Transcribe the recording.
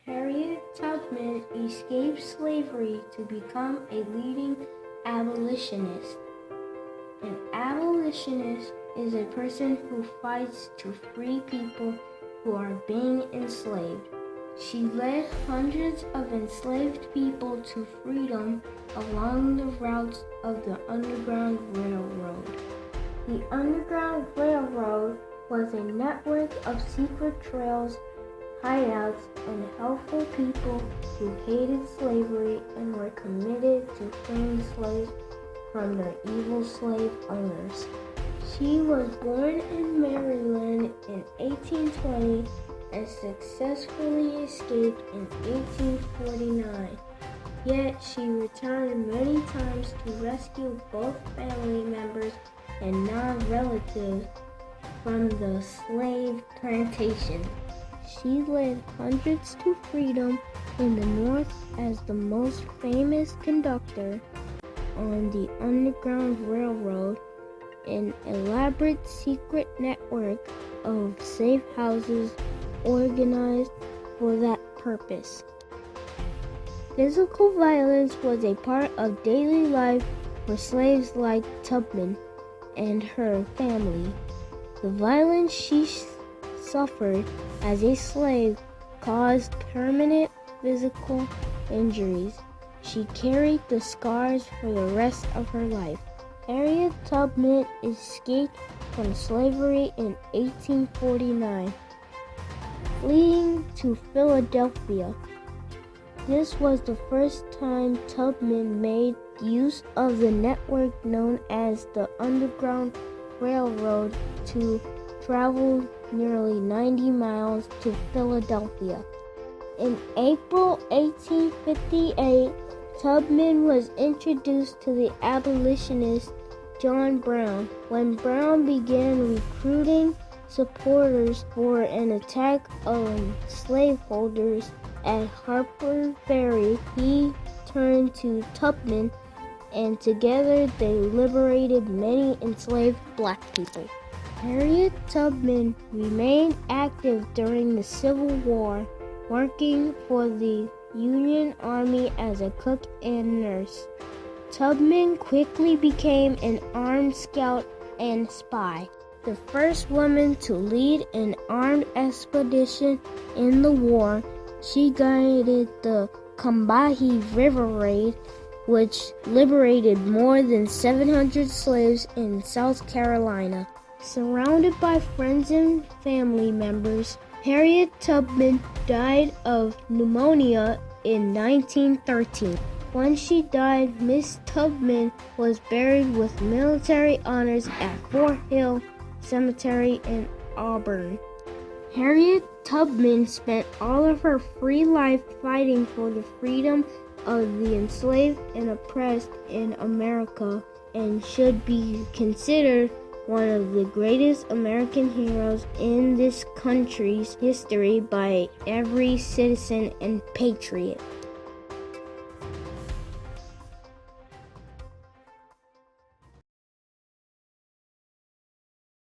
Harriet Tubman escaped slavery to become a leading abolitionist. An abolitionist is a person who fights to free people who are being enslaved. She led hundreds of enslaved people to freedom along the routes of the Underground Railroad. The Underground Railroad was a network of secret trails, hideouts, and helpful people who hated slavery and were committed to freeing slaves from their evil slave owners. She was born in Maryland in 1820 and successfully escaped in 1849. Yet she returned many times to rescue both family members and non-relatives from the slave plantation. She led hundreds to freedom in the North as the most famous conductor on the Underground Railroad, an elaborate secret network of safe houses organized for that purpose. Physical violence was a part of daily life for slaves like Tubman and her family. The violence she suffered as a slave caused permanent physical injuries. She carried the scars for the rest of her life. Harriet Tubman escaped from slavery in 1849, fleeing to Philadelphia. This was the first time Tubman made use of the network known as the Underground Railroad to travel nearly 90 miles to Philadelphia. In April 1858, Tubman was introduced to the abolitionist John Brown. When Brown began recruiting supporters for an attack on slaveholders at Harper's Ferry, he turned to Tubman, and together they liberated many enslaved black people. Harriet Tubman remained active during the Civil War, working for the Union Army as a cook and nurse. Tubman quickly became an armed scout and spy. The first woman to lead an armed expedition in the war, she guided the Combahee River Raid, which liberated more than 700 slaves in South Carolina. Surrounded by friends and family members, Harriet Tubman died of pneumonia in 1913. When she died, Miss Tubman was buried with military honors at Fort Hill Cemetery in Auburn. Harriet Tubman spent all of her free life fighting for the freedom of the enslaved and oppressed in America, and should be considered one of the greatest American heroes in this country's history by every citizen and patriot.